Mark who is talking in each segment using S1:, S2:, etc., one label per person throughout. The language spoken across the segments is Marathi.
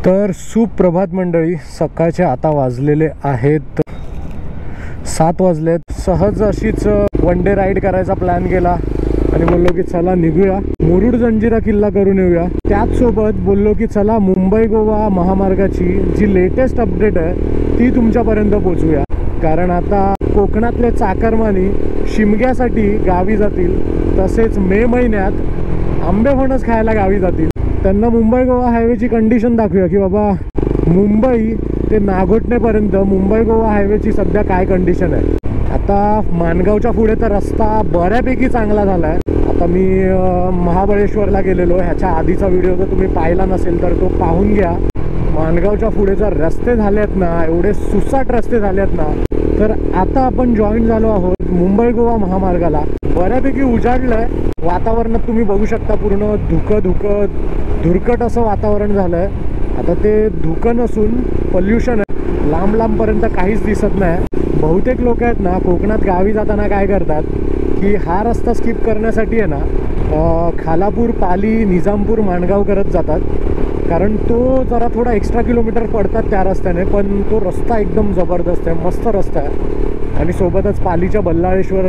S1: तर सुप्रभात मंडळी, सकाळचे आता वाजलेले आहेत 7 वाजलेत। सहज अशीच वन डे राईड करायचा प्लॅन केला आणि बोललो की चला निघूया, मुरुड जंजिरा किल्ला करून येऊया। त्याच सोबत बोललो की चला मुंबई गोवा महामार्गाची जी लेटेस्ट अपडेट आहे ती तुमच्यापर्यंत पोहोचूया, कारण आता कोकणातले चाकरमानी शिमग्यासाठी गावी जातील, तसेच मे महिन्यात आंबे फणस खायला गावी जातील। त्यांना मुंबई गोवा हायवेची कंडिशन दाखवूया की बाबा मुंबई ते नागोठणेपर्यंत मुंबई गोवा हायवेची सध्या काय कंडिशन आहे। आता माणगावच्या पुढे तर रस्ता बऱ्यापैकी चांगला झाला आहे। आता मी महाबळेश्वरला गेलेलो, ह्याच्या आधीचा व्हिडिओ जर तुम्ही पाहिला नसेल तर तो पाहून घ्या। माणगावच्या पुढे जर रस्ते झालेत ना, एवढे सुसाट रस्ते झालेत ना, तर आता आपण जॉईन झालो आहोत मुंबई गोवा महामार्गाला। बऱ्यापैकी उजाडलंय, वातावरणात तुम्ही बघू शकता पूर्ण धुरकट असं वातावरण झालंय। आता ते धुकं नसून पोल्युशन आहे, लांब लांबपर्यंत काहीच दिसत नाही। बहुतेक लोक आहेत ना कोकणात गावी जाताना काय करतात की हा रस्ता स्किप करण्यासाठी आहे ना खालापूर, पाली, निजामपूर, माणगाव करत जातात, कारण तो जरा थोडा एक्स्ट्रा किलोमीटर पडतात त्या रस्त्याने, पण तो रस्ता एकदम जबरदस्त आहे, मस्त रस्ता आहे। आणि सोबतच पालीच्या बल्लाळेश्वर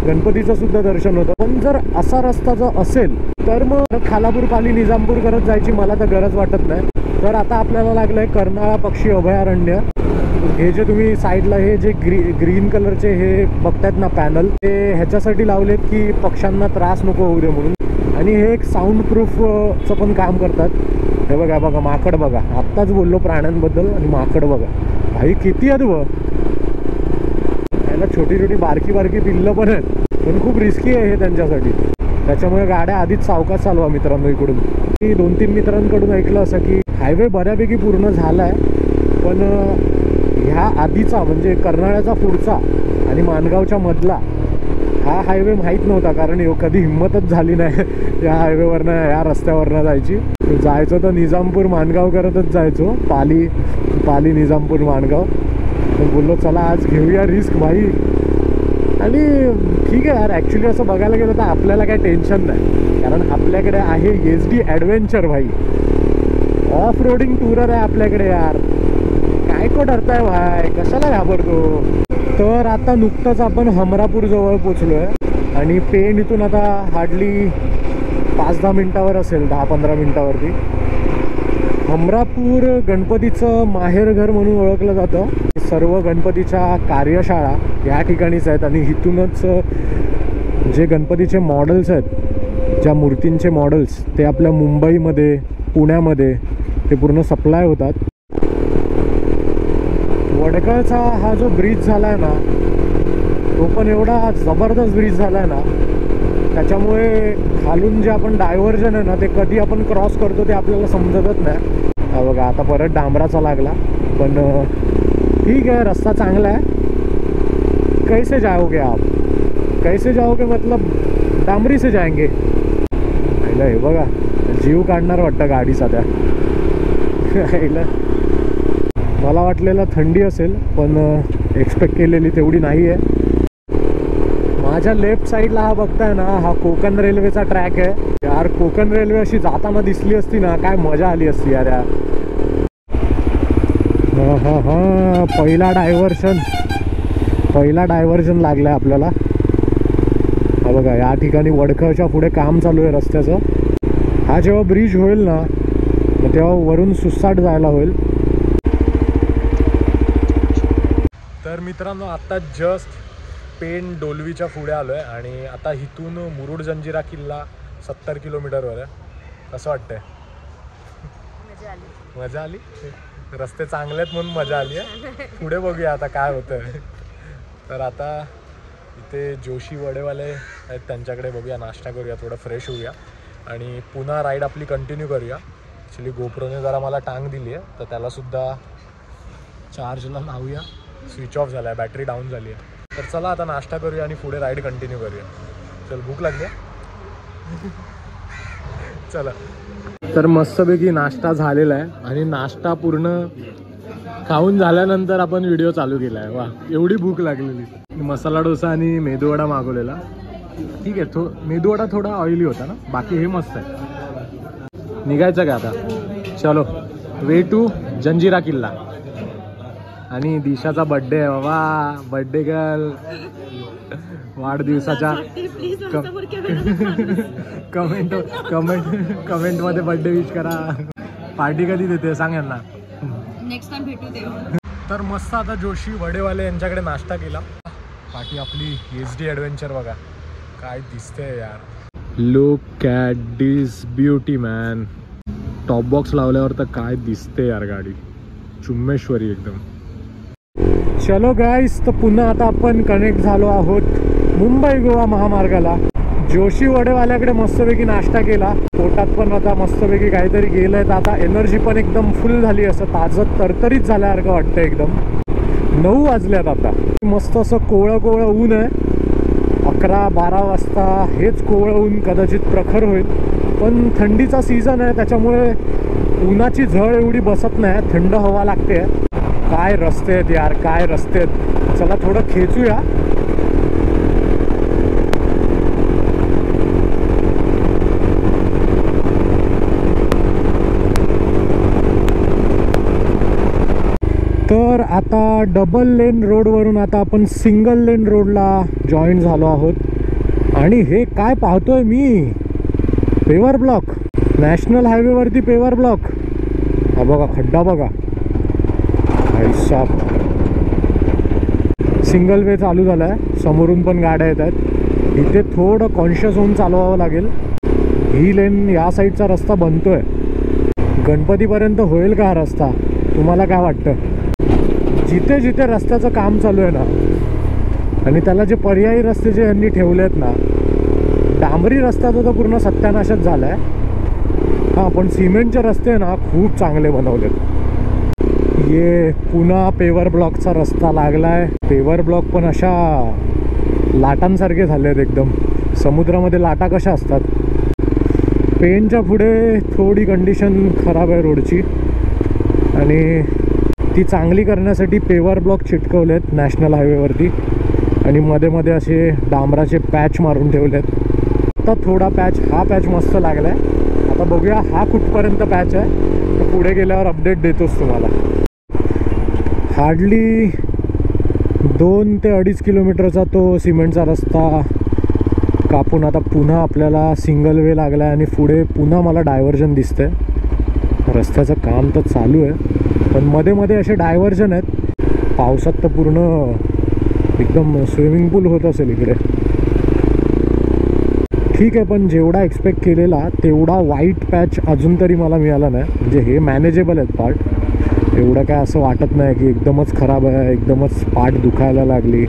S1: गणपतीचं सुद्धा दर्शन होतं। पण जर असा रस्ता जर असेल तर मग खालापूर, पाली, निजामपूर करत जायची मला तर गरज वाटत नाही। तर आता आपल्याला लागलंय कर्नाळा पक्षी अभयारण्य। हे जे तुम्ही साईडला हे जे ग्रीन कलरचे हे बघतायत ना पॅनल, ते ह्याच्यासाठी लावलेत की पक्ष्यांना त्रास नको होऊ दे म्हणून, आणि हे एक साऊंड प्रूफचं पण काम करतात। हे बघा माकड बघा, आत्ताच बोललो प्राण्यांबद्दल, आणि माकड बघा भाई किती आहेत व याला छोटी छोटी बारकी पिल्लं पण आहेत, पण खूप रिस्की आहे हे त्यांच्यासाठी। त्याच्यामुळे गाड्या आधीच सावकाश चालवा मित्रांनो। इकडून मी 2-3 मित्रांकडून ऐकलं असं की हायवे बऱ्यापैकी पूर्ण झाला आहे, पण ह्या आधीचा म्हणजे कर्नाळ्याचा पुढचा आणि माणगावच्या मधला हा हायवे माहीत नव्हता, कारण कधी हिंमतच झाली नाही या हायवेवरनं, या रस्त्यावरनं जायची। जायचो तर निजामपूर माणगाव करतच जायचो, पाली निजामपूर माणगाव। पण बोललो चला आज घेऊया रिस्क भाई। आणि ठीक आहे यार, ॲक्च्युली असं बघायला गेलं तर आपल्याला काय टेन्शन नाही, कारण आपल्याकडे आहे SD ॲडव्हेंचर भाई, ऑफ रोडिंग टूरर आहे आपल्याकडे यार, काय को डरताय भाई, कशाला घाबरतो। तर आता नुकतंच आपण हमरापूर जवळ पोचलो आहे, आणि पेण इथून आता हार्डली 5-10 मिनटावर असेल, 10-15 मिनटावरती। हमरापूर गणपतीचं माहेरघर म्हणून ओळखलं जातं। सर्व गणपतीच्या कार्यशाळा या ठिकाणीच आहेत, आणि इथूनच जे गणपतीचे मॉडेल्स आहेत, ज्या मूर्तींचे मॉडेल्स, ते आपल्या मुंबईमध्ये, पुण्यामध्ये ते पूर्ण सप्लाय होतात। वडकळचा हा जो ब्रिज झाला आहे ना, तो पण एवढा जबरदस्त ब्रिज झाला आहे ना, त्याच्यामुळे खालून जे आपण डायव्हर्जन आहे ना ते कधी आपण क्रॉस करतो ते आपल्याला समजतच नाही। हा बघा आता परत डांबराचा लागला, पण ठीक है, रास्ता चांगला है। कैसे जाओगे आप, कैसे जाओगे मतलब डांबरी से जाएंगे। हे बघा जीव काढणार वाटतं गाडीचा त्या। मला वाटलेलं थंडी असेल, पण एक्सपेक्ट केलेली तेवढी नाही आहे। माझ्या लेफ्ट साईडला हा बघताय ना, हा कोकण रेल्वेचा ट्रॅक आहे यार। कोकण रेल्वे अशी जाताना दिसली असती ना, काय मजा आली असती यार। हा पहिला डायव्हर्शन लागलाय आपल्याला। हा बघा या ठिकाणी वडखळच्या पुढे काम चालू आहे रस्त्याचं। हा जेव्हा ब्रिज होईल ना तेव्हा वरून सुसाट जायला होईल। तर मित्रांनो आता जस्ट पेण डोलवीच्या पुढे आलो आहे, आणि आता इथून मुरुड जंजिरा किल्ला 70 किलोमीटरवर आहे। कसं वाटतंय? मजा आली? रस्ते चांगले आहेत म्हणून मजा आली आहे, पुढे बघूया आता काय होतं। तर आता इथे जोशी वडेवाले आहेत, त्यांच्याकडे बघूया, नाश्ता करूया, थोडं फ्रेश होऊया, आणि पुन्हा राईड आपली कंटिन्यू करूया। ॲक्च्युली गोप्रोने जरा मला टांग दिली आहे, तर त्यालासुद्धा चार्जला लावूया। स्विच ऑफ झाला आहे, बॅटरी डाऊन झाली आहे। तर चला आता नाश्ता करूया आणि पुढे राईड कंटिन्यू करूया। चल भूक लागली आहे, चला। तर मस्तपैकी नाश्ता झालेला आहे, आणि नाश्ता पूर्ण खाऊन झाल्यानंतर आपण व्हिडिओ चालू केला आहे। वा एवढी भूक लागलेली। मसाला डोसा आणि मेदूवडा मागवलेला। ठीक आहे, मेदूवडा थोडा ऑइली होता ना, बाकी हे मस्त आहे। निघायचं का आता? चलो वे टू जंजिरा किल्ला. आणि दिशाचा बर्थडे आहे बाबा. Birthday girl. वाढदिवसाच्या कमेंट मध्ये बर्थडे विश करा. पार्टी कधी देते सांग यांना.
S2: नेक्स्ट टाइम भेटू दे.
S1: तर मस्त आता जोशी वडेवाले यांच्याकडे नाश्ता केला. पार्टी आपली HD ॲडव्हेंचर बघा काय दिसते यार. Look at this beauty man. Top box लावल्यावर तर काय दिसते यार गाडी. चुम्मेश्वरी एकदम. चलो गाईस, तर पुन्हा आता आपण कनेक्ट झालो आहोत मुंबई गोवा महामार्गाला. जोशी वडेवाल्याकडे मस्तपैकी नाश्ता केला. पोटात पण आता मस्तपैकी काहीतरी गेलंय. तर आता एनर्जी पण एकदम फुल झाली. असं ताजं तरतरीत झाल्यासारखं वाटतं एकदम. 9 वाजल्यात आता. मस्त असं कोवळं कोवळं ऊन आहे. 11-12 वाजता हेच कोवळं ऊन कदाचित प्रखर होईल. पण थंडीचा सीझन आहे त्याच्यामुळे उन्हाची झळ एवढी बसत नाही. थंड हवा लागते. काय रस्ते आहेत यार, काय रस्ते आहेत. चला थोडं खेचूया. तर आता डबल लेन रोडवरून आता आपण सिंगल लेन रोडला जॉईन झालो आहोत. आणि हे काय पाहतोय मी, paver block. National हायवेवरती paver block. हा बघा खड्डा बघा. सिंगल वे चालू झाला आहे. समोरून पण गाड्या येत आहेत. इथे थोडं कॉन्शियस होऊन चालवावं लागेल. ही लेन या साईडचा रस्ता बनतोय. गणपतीपर्यंत होईल का हा रस्ता, तुम्हाला काय वाटतं? जिथे जिथे रस्त्याचं काम चालू आहे ना, आणि त्याला जे पर्यायी रस्ते जे यांनी ठेवले आहेत ना, डांबरी रस्त्याचा तर पूर्ण सत्यानाशच झाला आहे. हां, पण सिमेंटचे रस्ते ना खूप चांगले बनवलेत. ये पुन्हा पेवर ब्लॉकचा रस्ता लागला आहे. पेवर ब्लॉक पण अशा लाटांसारखे झाले आहेत एकदम. समुद्रामध्ये लाटा कशा असतात. पेनच्या पुढे थोडी कंडिशन खराब आहे रोडची, आणि ती चांगली करण्यासाठी पेवर ब्लॉक चिटकवलेत नॅशनल हायवेवरती. आणि मध्ये मध्ये असे डांबराचे पॅच मारून ठेवलेत. आता थोडा पॅच, हा पॅच मस्त लागला आहे. आता बघूया हा कुठपर्यंत पॅच आहे. तर पुढे गेल्यावर अपडेट देतोच तुम्हाला. हार्डली 2 ते 2.5 किलोमीटरचा तो सिमेंटचा रस्ता कापून आता पुन्हा आपल्याला सिंगल वे लागला आहे. आणि पुढे पुन्हा मला डायव्हर्जन दिसतंय. रस्त्याचं काम तर चालू आहे, पण मध्ये मध्ये असे डायव्हर्जन आहेत. पावसात तर पूर्ण एकदम स्विमिंग पूल होत असेल इकडे. ठीक आहे, पण जेवढा एक्सपेक्ट केलेला तेवढा वाईट पॅच अजून तरी मला मिळाला नाही. म्हणजे हे मॅनेजेबल आहेत पार्ट. एवढं काय असं वाटत नाही की एकदमच खराब आहे, एकदमच पाठ दुखायला लागली.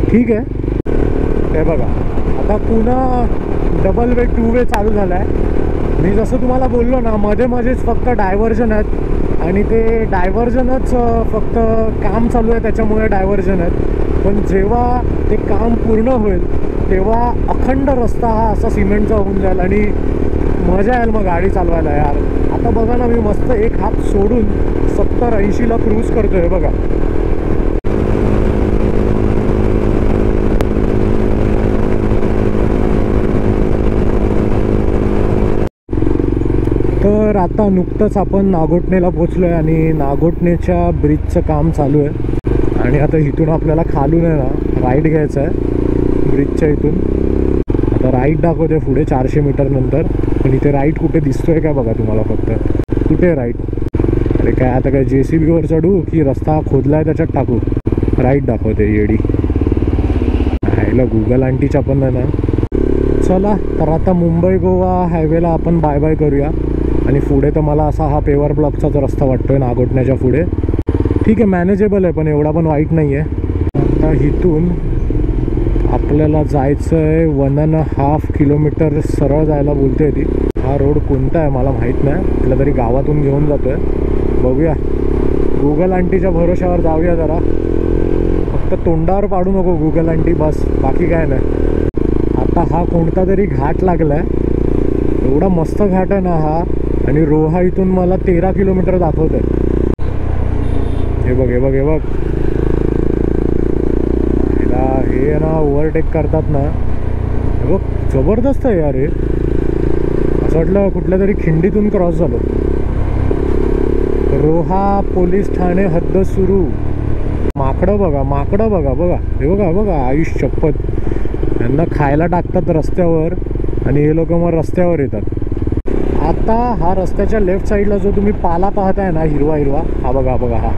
S1: ठीक आहे. हे बघा आता पुन्हा डबल वे 2 वे चालू झाला आहे. मी जसं तुम्हाला बोललो ना, मध्ये मध्येच फक्त डायव्हर्जन आहेत. आणि ते डायव्हर्जनच फक्त काम चालू आहे त्याच्यामुळे डायव्हर्जन आहेत. पण जेव्हा ते काम पूर्ण होईल तेव्हा अखंड रस्ता हा असा सिमेंटचा होऊन जाईल. आणि मजा येईल मग गाडी चालवायला यार. आता बघा ना, मी मस्त एक हात सोडून 70-80ला क्रूज करतोय बघा. तर आता नुकतंच आपण नागोठणेला पोचलो आहे. आणि नागोठणेच्या ब्रिजचं काम चालू आहे. आणि आता इथून आपल्याला खालून आहे ना राईट घ्यायचं आहे ब्रिजच्या इथून. आता राईट दाखवते पुढे 400 मीटर नंतर. पण इथे राईट कुठे दिसतोय का बघा तुम्हाला फक्त. कुठे राईट? अरे काय आता काय JCBवर चढू की रस्ता खोदलाय त्याच्यात टाकू? राईट दाखवते येडी. आयला गुगल आंटीच्या पण ना. चला तर आता मुंबई गोवा हायवेला आपण बाय बाय करूया. आणि पुढे तर मला असा हा पेवर ब्लॉकचाच रस्ता वाटतोय नागोठण्याच्या पुढे. ठीक आहे, मॅनेजेबल आहे, पण एवढा पण वाईट नाही आहे. आता इथून आपल्याला जायचं आहे 1.5 किलोमीटर सरळ जायला बोलते ती. हा रोड कोणता आहे मला माहीत नाही. कुठल्या तरी गावातून घेऊन जातो आहे. बघूया, गुगल आंटीच्या भरोश्यावर जाऊया जरा. फक्त तोंडावर पाडू नको गुगल आंटी, बस, बाकी काय नाही. आता हा कोणता तरी घाट लागला आहे. एवढा मस्त घाट आहे ना हा. आणि रोहा इथून मला 13 किलोमीटर दाखवत आहे. हे बघ हे बघ हे बघ. हे ना ओव्हरटेक करतात ना, हे बघ जबरदस्त आहे यार. हे असं वाटलं कुठल्या तरी खिंडीतून क्रॉस झालो. रोहा पोलीस ठाणे हद्द सुरू. माकडं बघा बघा, हे बघा आयुष शपथ, यांना खायला टाकतात रस्त्यावर आणि हे लोक मग रस्त्यावर येतात. आता हा रस्त्याच्या लेफ्ट साईडला जो तुम्ही पाला पाहताय ना, हिरवा हिरवा, हा बघा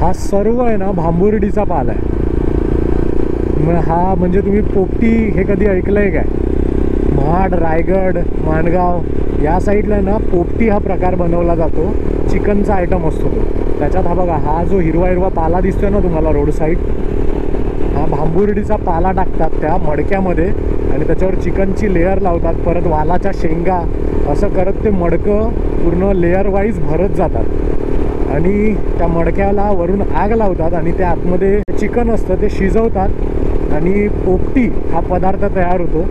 S1: हा सर्व आहे ना भांबुर्डीचा पाला आहे. मग हा म्हणजे तुम्ही पोपटी हे कधी ऐकलंय काय? महाड, रायगड, माणगाव या साईडला ना पोपटी हा प्रकार बनवला जातो. चिकनचा आयटम असतो तो. त्याच्यात हा बघा, हा जो हिरवा हिरवा पाला दिसतोय ना तुम्हाला रोड साईड, हा भांबुर्डीचा पाला टाकतात त्या मडक्यामध्ये आणि त्याच्यावर चिकनची लेअर लावतात. परत वालाच्या शेंगा, असं करत ते मडकं पूर्ण लेअर वाईज भरत जातात आणि त्या मडक्याला वरून आग लावतात आणि त्या आतमध्ये चिकन असतं ते शिजवतात आणि पोपटी हा पदार्थ तयार होतो.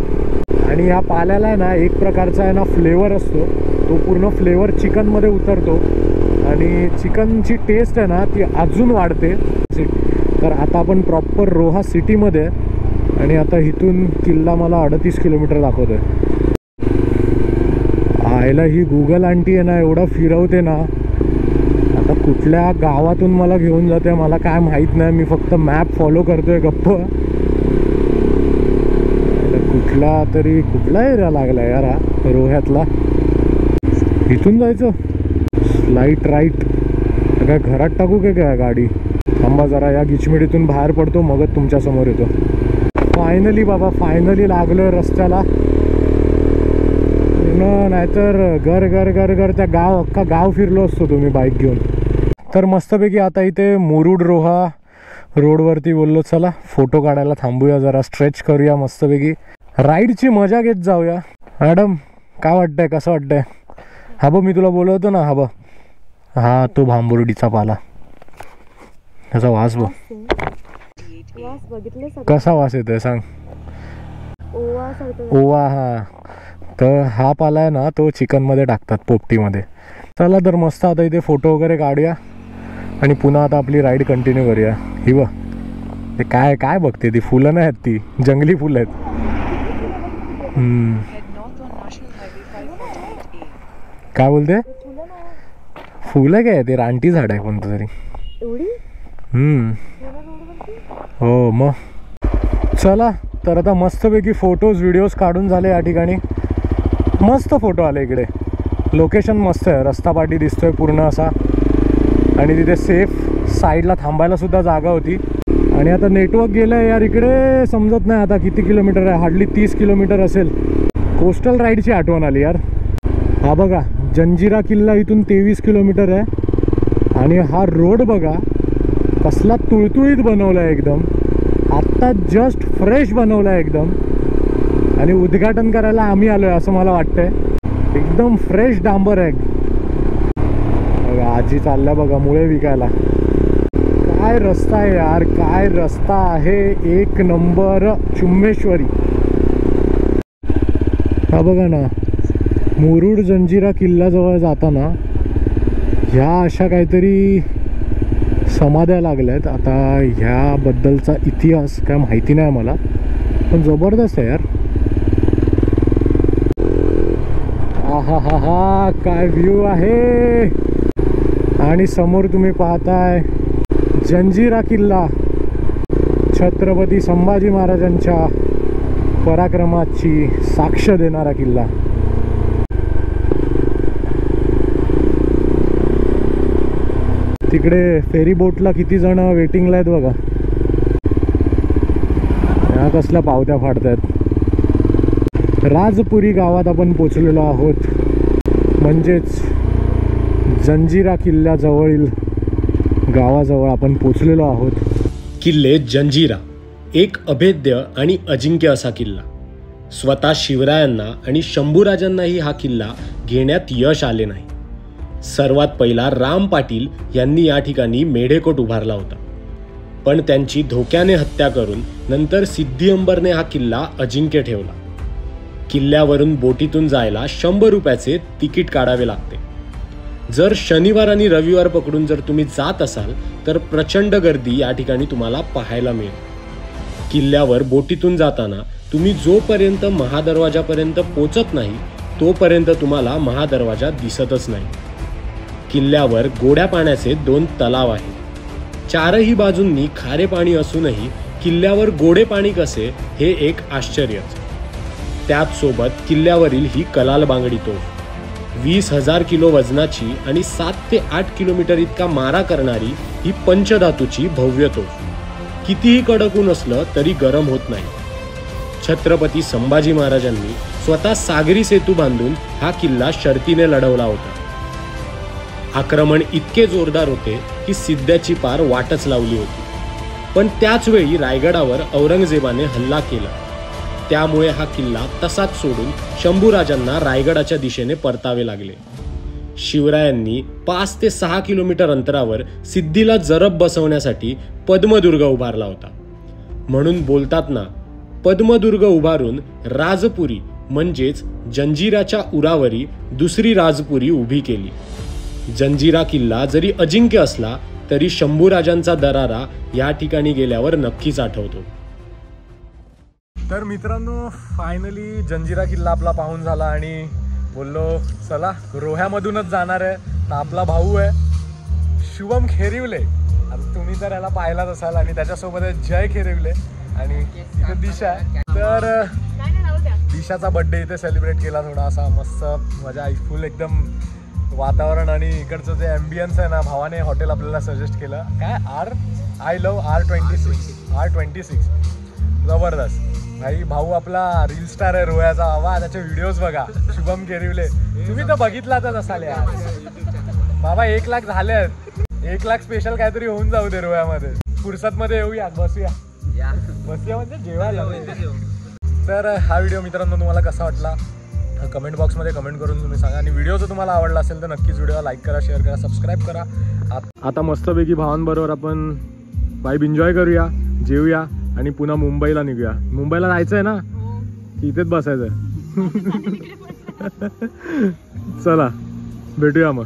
S1: आणि ह्या पाल्याला आहे ना एक प्रकारचा आहे ना फ्लेवर असतो, तो पूर्ण फ्लेवर चिकनमध्ये उतरतो आणि चिकनची टेस्ट आहे ना ती अजून वाढते. तर आता आपण प्रॉपर रोहा सिटीमध्ये आणि आता इथून किल्ला मला 38 किलोमीटर दाखवतोय. आयला ही गुगल आंटी आहे ना एवढं फिरवते ना, आता कुठल्या गावातून मला घेऊन जाते मला काय माहीत नाही. मी फक्त मॅप फॉलो करतोय गप्प. कुठला एरिया लागला यार हा रोह्यातला. इथून जायचं स्लाईट राईट. काय घरात टाकू काय गाडी? थांबा जरा, या गिचमिडीतून बाहेर पडतो मगच तुमच्या समोर येतो. फायनली बाबा, फायनली लागलोय रस्त्याला. नाहीतर घर घर घर घर त्या अख्खा गाव फिरलो असतो तुम्ही बाईक घेऊन. तर मस्तपैकी आता इथे मुरुड रोहा रोडवरती बोललो चला फोटो काढायला थांबूया, जरा स्ट्रेच करूया मस्तपैकी, राईडची मजा घेत जाऊया. मॅडम काय वाटतंय, कसं वाटतंय? हा बघ मी तुला बोलवतो ना, हा बघ हा तो भांबुर्डीचा पाला, त्याचा वास बघ कसा वास येतोय सांग. ओवा. हा तर हा पाला आहे ना तो चिकनमध्ये टाकतात पोपटीमध्ये. चला तर मस्त आता इथे फोटो वगैरे काढूया आणि पुन्हा आता आपली राईड कंटिन्यू करूया. ही बघ ते काय काय बघते, ती फुलं नाही आहेत, ती जंगली फुलं आहेत. काय बोलते? फुलं काय ते रानटी झाड आहे कोणतं तरी. हो मग चला तर आता मस्तपैकी फोटोज व्हिडिओज काढून झाले या ठिकाणी. मस्त फोटो आले इकडे, लोकेशन मस्त आहे, रस्ता पाटी दिसतोय पूर्ण असा आणि तिथे सेफ साईडला थांबायला सुद्धा जागा होती. आणि आता नेटवर्क गेलं आहे यार इकडे, समजत नाही आता किती किलोमीटर आहे, हार्डली 30 किलोमीटर असेल. कोस्टल राईडची आठवण आली यार. हा बघा जंजिरा किल्ला इथून 23 किलोमीटर आहे आणि हा रोड बघा कसला तुळतुळीत बनवला आहे एकदम, आत्ता जस्ट फ्रेश बनवला आहे एकदम. आणि उद्घाटन करायला आम्ही आलो आहे असं मला वाटतंय. एकदम फ्रेश डांबर आहे बघा. आजी चालल्या बघा मुळे विकायला. काय रस्ता आहे यार, काय रस्ता आहे, एक नंबर चुम्मेश्वरी. हा बघा ना मुरुड जंजिरा किल्ल्याजवळ जाताना ह्या अशा काहीतरी समाध्या लागल्यात. आता ह्याबद्दलचा इतिहास काय माहिती नाही मला, पण जबरदस्त आहे यार. हा हा हा काय व्ह्यू आहे. आणि समोर तुम्ही पाहताय जंजिरा किल्ला, छत्रपती संभाजी महाराजांच्या पराक्रमाची साक्ष देणारा किल्ला. तिकडे फेरी बोटला किती जण वेटिंगला आहेत बघा. ह्या कसल्या पावत्या फाडतायत. राजपुरी गावात आपण पोचलेलो आहोत, म्हणजेच जंजिरा किल्ल्याजवळील गावाजवळ आपण पोचलेलो आहोत.
S3: किल्ले जंजिरा एक अभेद्य आणि अजिंक्य असा किल्ला. स्वतः शिवरायांना आणि शंभूराजांनाही हा किल्ला घेण्यात यश आले नाही. सर्वात पहिला राम पाटील यांनी या ठिकाणी मेढेकोट उभारला होता, पण त्यांची धोक्याने हत्या करून नंतर सिद्धी अंबरने हा किल्ला अजिंक्य ठेवला. किल्ल्यावरून बोटीतून जायला 100 रुपयाचे तिकीट काढावे लागते. जर शनिवार आणि रविवार पकडून जर तुम्ही जात असाल तर प्रचंड गर्दी या ठिकाणी तुम्हाला पाहायला मिळेल. किल्ल्यावर बोटीतून जाताना तुम्ही जोपर्यंत महादरवाजापर्यंत पोचत नाही तोपर्यंत तुम्हाला महादरवाजा दिसतच नाही. किल्ल्यावर गोड्या पाण्याचे 2 तलाव आहेत. चारही बाजूंनी खारे पाणी असूनही किल्ल्यावर गोडे पाणी कसे हे एक आश्चर्यच. त्याच सोबत किल्ल्यावरील ही कलाल बांगडी तोफ 20,000 किलो वजनाची आणि 7 ते 8 किलोमीटर इतका मारा करणारी ही पंचधातूची भव्य तोफ कितीही कडक ऊन असलं तरी गरम होत नाही. छत्रपती संभाजी महाराजांनी स्वतः सागरी सेतू बांधून हा किल्ला शर्तीने लढवला होता. आक्रमण इतके जोरदार होते की सिद्ध्याची पार वाटच लावली होती. पण त्याच वेळी रायगडावर औरंगजेबाने हल्ला केला. त्यामुळे हा किल्ला तसाच सोडून शंभूराजांना रायगडाच्या दिशेने परतावे लागले. शिवरायांनी 5 ते 6 किलोमीटर अंतरावर सिद्धीला जरब बसवण्यासाठी पद्मदुर्ग उभारला होता. म्हणून बोलतात ना, पद्मदुर्ग उभारून राजपुरी म्हणजेच जंजिराच्या उरावरी दुसरी राजपुरी उभी केली. जंजिरा किल्ला जरी अजिंक्य असला तरी शंभूराजांचा दरारा या ठिकाणी गेल्यावर नक्कीच आठवतो.
S1: तर मित्रांनो, फायनली जंजिरा किल्ला आपला पाहून झाला आणि बोललो चला रोह्यामधूनच जाणार आहे. तर आपला भाऊ आहे शुभम खेरिवले. आता तुम्ही तर याला पाहिलाच असाल. आणि त्याच्यासोबत आहे जय खेरिवले आणि इथे दिशा आहे. तर दिशाचा बर्थडे इथे सेलिब्रेट केला. थोडा असा मस्त मजा, फुल एकदम वातावरण आणि इकडचं जे ॲम्बियन्स आहे ना, भावाने हॉटेल आपल्याला सजेस्ट केलं. काय I love R26 जबरदस्त. भाई भाऊ आपला रील स्टार आहे रोह्याचा. बाबा त्याचे व्हिडिओज बघा. शुभम खेरिवले तुम्ही तर बघितलाच असाल यार. बाबा 1 लाख झाले आहेत. 1 लाख स्पेशल काहीतरी होऊन जाऊ दे रोह्यामध्ये. फुर्सतमध्ये येऊया, बसूया म्हणजे जेवायला. तर हा व्हिडिओ मित्रांनो तुम्हाला कसा वाटला कमेंट बॉक्समध्ये कमेंट करून तुम्ही सांगा. आणि व्हिडिओ जर तुम्हाला आवडला असेल तर नक्कीच व्हिडिओला लाईक करा, शेअर करा, सबस्क्राईब करा. आता मस्तपैकी भावांबरोबर आपण वाईब एन्जॉय करूया, जेवूया आणि पुन्हा मुंबईला निघूया. मुंबईला जायचं आहे ना, इथेच बसायचं आहे. चला भेटूया मग.